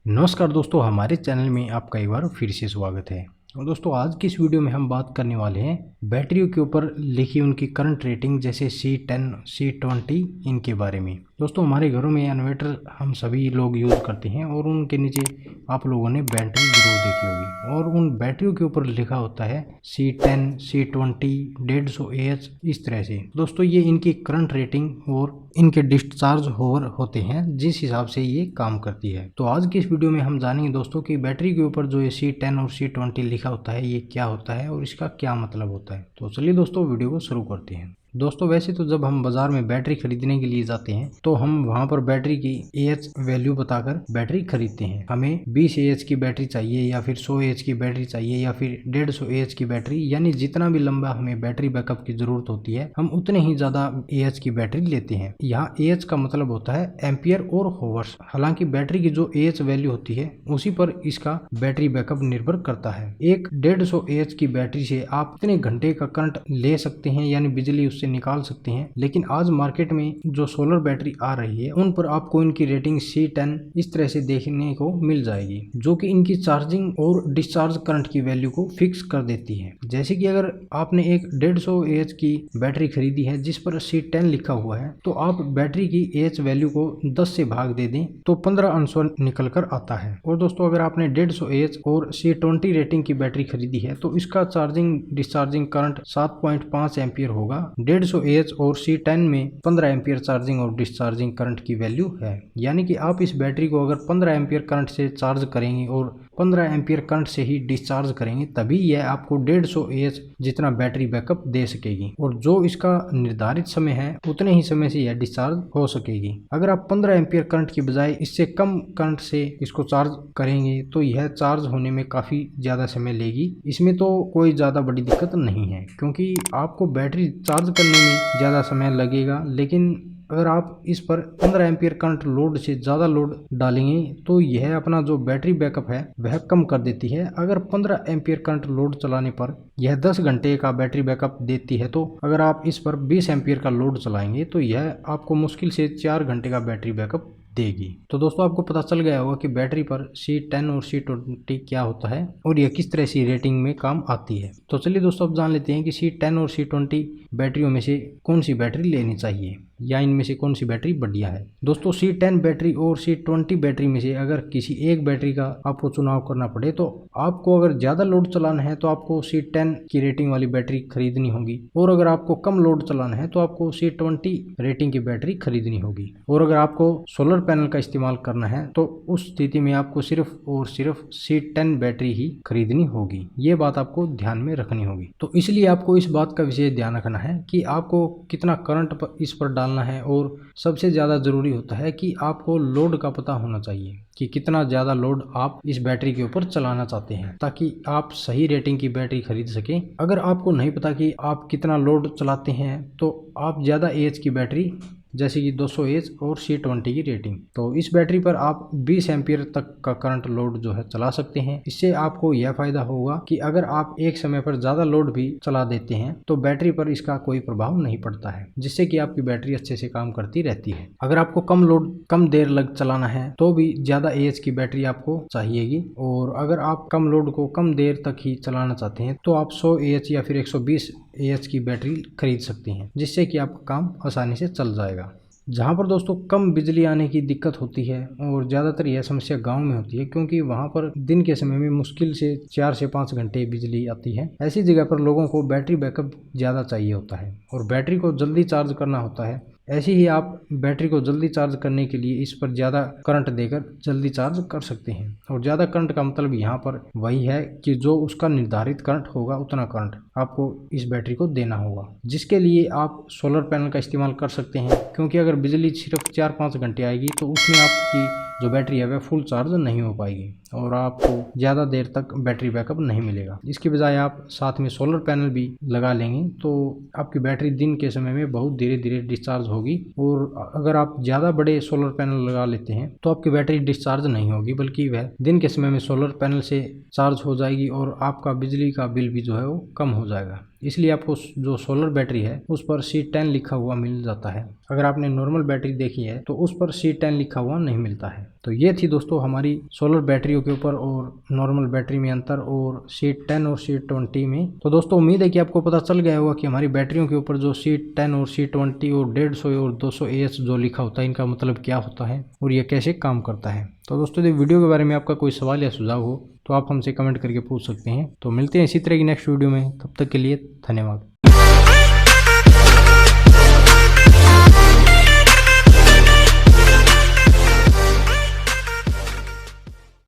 नमस्कार दोस्तों, हमारे चैनल में आपका एक बार फिर से स्वागत है। और दोस्तों, आज की इस वीडियो में हम बात करने वाले हैं बैटरियों के ऊपर लिखी उनकी करंट रेटिंग जैसे C10, C20 इनके बारे में। दोस्तों, हमारे घरों में इन्वर्टर हम सभी लोग यूज़ करते हैं और उनके नीचे आप लोगों ने बैटरी जरूर देखी होगी और उन बैटरियों के ऊपर लिखा होता है C10, C20, 150 AH इस तरह से। दोस्तों, ये इनकी करंट रेटिंग और इनके डिस्चार्ज होवर होते हैं जिस हिसाब से ये काम करती है। तो आज की इस वीडियो में हम जानेंगे दोस्तों कि बैटरी के ऊपर जो ये C10 और C20 लिखा होता है ये क्या होता है और इसका क्या मतलब होता है। तो चलिए दोस्तों, वीडियो को शुरू करते हैं। दोस्तों, वैसे तो जब हम बाजार में बैटरी खरीदने के लिए जाते हैं तो हम वहां पर बैटरी की AH वैल्यू बताकर बैटरी खरीदते हैं। हमें 20 AH की बैटरी चाहिए या फिर 100 AH की बैटरी चाहिए या फिर 150 AH की बैटरी, यानी जितना भी लंबा हमें बैटरी बैकअप की जरूरत होती है हम उतने ही ज्यादा AH की बैटरी लेते हैं। यहाँ AH का मतलब होता है एम्पियर और होवर्स। हालांकि बैटरी की जो AH वैल्यू होती है उसी पर इसका बैटरी बैकअप निर्भर करता है। एक 150 AH की बैटरी से आप इतने घंटे का करंट ले सकते हैं, यानी बिजली उससे निकाल सकते हैं। लेकिन आज मार्केट में जो सोलर बैटरी आ रही है उन पर आपको इनकी रेटिंग C10 इस तरह से देखने को मिल जाएगी, जो कि इनकी चार्जिंग और डिस्चार्ज करंट की वैल्यू को फिक्स कर देती है। जैसे कि अगर आपने एक 150 AH की बैटरी खरीदी है जिस पर C10 लिखा हुआ है, तो आप बैटरी की AH वैल्यू को 10 से भाग दे दें तो 15 आंसर निकल कर आता है। और दोस्तों, अगर आपने 150 AH और C20 रेटिंग की बैटरी खरीदी है तो इसका चार्जिंग डिस्चार्जिंग करंट 7.5 एम्पियर होगा। 150 AH और C10 में 15 एम्पियर चार्जिंग और डिस्चार्जिंग करंट की वैल्यू है। यानी कि आप इस बैटरी को अगर 15 एम्पियर करंट से चार्ज करेंगे और 15 एम्पियर करंट से ही डिस्चार्ज करेंगे तभी यह आपको 150 AH जितना बैटरी बैकअप दे सकेगी और जो इसका निर्धारित समय है उतने ही समय से यह डिस्चार्ज हो सकेगी। अगर आप 15 एम्पियर करंट की बजाय इससे कम करंट से इसको चार्ज करेंगे तो यह चार्ज होने में काफ़ी ज़्यादा समय लेगी। इसमें तो कोई ज़्यादा बड़ी दिक्कत नहीं है क्योंकि आपको बैटरी चार्ज करने में ज़्यादा समय लगेगा। लेकिन अगर आप इस पर 15 एम्पियर करंट लोड से ज़्यादा लोड डालेंगे तो यह अपना जो बैटरी बैकअप है वह कम कर देती है। अगर 15 एम्पियर करंट लोड चलाने पर यह 10 घंटे का बैटरी बैकअप देती है, तो अगर आप इस पर 20 एम्पियर का लोड चलाएंगे तो यह आपको मुश्किल से 4 घंटे का बैटरी बैकअप देगी। तो दोस्तों, आपको पता चल गया होगा कि बैटरी पर C10 और C20 क्या होता है और यह किस तरह से रेटिंग में काम आती है। तो चलिए दोस्तों, अब जान लेते हैं कि C10 और C20 बैटरियों में से कौन सी बैटरी लेनी चाहिए या इनमें से कौन सी बैटरी बढ़िया है। दोस्तों, C10 बैटरी और C20 बैटरी में से अगर किसी एक बैटरी का आपको चुनाव करना पड़े तो आपको अगर ज़्यादा लोड चलाना है तो आपको C10 की रेटिंग वाली बैटरी खरीदनी होगी और अगर आपको कम लोड चलाना है तो आपको C20 रेटिंग की बैटरी खरीदनी होगी। और अगर आपको सोलर पैनल का इस्तेमाल करना है तो उस स्थिति में आपको सिर्फ और सिर्फ C10 बैटरी ही खरीदनी होगी। ये बात आपको ध्यान में रखनी होगी। तो इसलिए आपको इस बात का विशेष ध्यान रखना है कि आपको कितना करंट इस पर डालना है और सबसे ज़्यादा ज़रूरी होता है कि आपको लोड का पता होना चाहिए कि कितना ज़्यादा लोड आप इस बैटरी के ऊपर चलाना चाहते हैं ताकि आप सही रेटिंग की बैटरी खरीद सकें। अगर आपको नहीं पता कि आप कितना लोड चलाते हैं तो आप ज़्यादा AH की बैटरी जैसे कि 200 AH और C20 की रेटिंग, तो इस बैटरी पर आप 20 एम्पियर तक का करंट लोड जो है चला सकते हैं। इससे आपको यह फायदा होगा कि अगर आप एक समय पर ज़्यादा लोड भी चला देते हैं तो बैटरी पर इसका कोई प्रभाव नहीं पड़ता है, जिससे कि आपकी बैटरी अच्छे से काम करती रहती है। अगर आपको कम लोड कम देर लग चलाना है तो भी ज़्यादा AH की बैटरी आपको चाहिएगी और अगर आप कम लोड को कम देर तक ही चलाना चाहते हैं तो आप 100 AH या फिर 120 AH की बैटरी खरीद सकते हैं, जिससे कि आपका काम आसानी से चल जाएगा। जहाँ पर दोस्तों कम बिजली आने की दिक्कत होती है और ज़्यादातर यह समस्या गांव में होती है क्योंकि वहाँ पर दिन के समय में मुश्किल से 4 से 5 घंटे बिजली आती है। ऐसी जगह पर लोगों को बैटरी बैकअप ज़्यादा चाहिए होता है और बैटरी को जल्दी चार्ज करना होता है। ऐसे ही आप बैटरी को जल्दी चार्ज करने के लिए इस पर ज़्यादा करंट देकर जल्दी चार्ज कर सकते हैं। और ज़्यादा करंट का मतलब यहाँ पर वही है कि जो उसका निर्धारित करंट होगा उतना करंट आपको इस बैटरी को देना होगा, जिसके लिए आप सोलर पैनल का इस्तेमाल कर सकते हैं। क्योंकि अगर बिजली सिर्फ 4-5 घंटे आएगी तो उसमें आपकी जो बैटरी है वह फुल चार्ज नहीं हो पाएगी और आपको ज़्यादा देर तक बैटरी बैकअप नहीं मिलेगा। इसकी बजाय आप साथ में सोलर पैनल भी लगा लेंगे तो आपकी बैटरी दिन के समय में बहुत धीरे धीरे डिस्चार्ज होगी। और अगर आप ज़्यादा बड़े सोलर पैनल लगा लेते हैं तो आपकी बैटरी डिस्चार्ज नहीं होगी बल्कि वह दिन के समय में सोलर पैनल से चार्ज हो जाएगी और आपका बिजली का बिल भी जो है वो कम हो जाएगा। इसलिए आपको जो सोलर बैटरी है उस पर C10 लिखा हुआ मिल जाता है। अगर आपने नॉर्मल बैटरी देखी है तो उस पर C10 लिखा हुआ नहीं मिलता है। तो ये थी दोस्तों हमारी सोलर बैटरियों के ऊपर और नॉर्मल बैटरी में अंतर और C10 और C20 में। तो दोस्तों उम्मीद है कि आपको पता चल गया होगा कि हमारी बैटरियों के ऊपर जो C10 और C20 और 150 और 200 AH जो लिखा होता है इनका मतलब क्या होता है और ये कैसे काम करता है। तो दोस्तों यदि वीडियो के बारे में आपका कोई सवाल या सुझाव हो तो आप हमसे कमेंट करके पूछ सकते हैं। तो मिलते हैं इसी तरह की नेक्स्ट वीडियो में, तब तक के लिए धन्यवाद।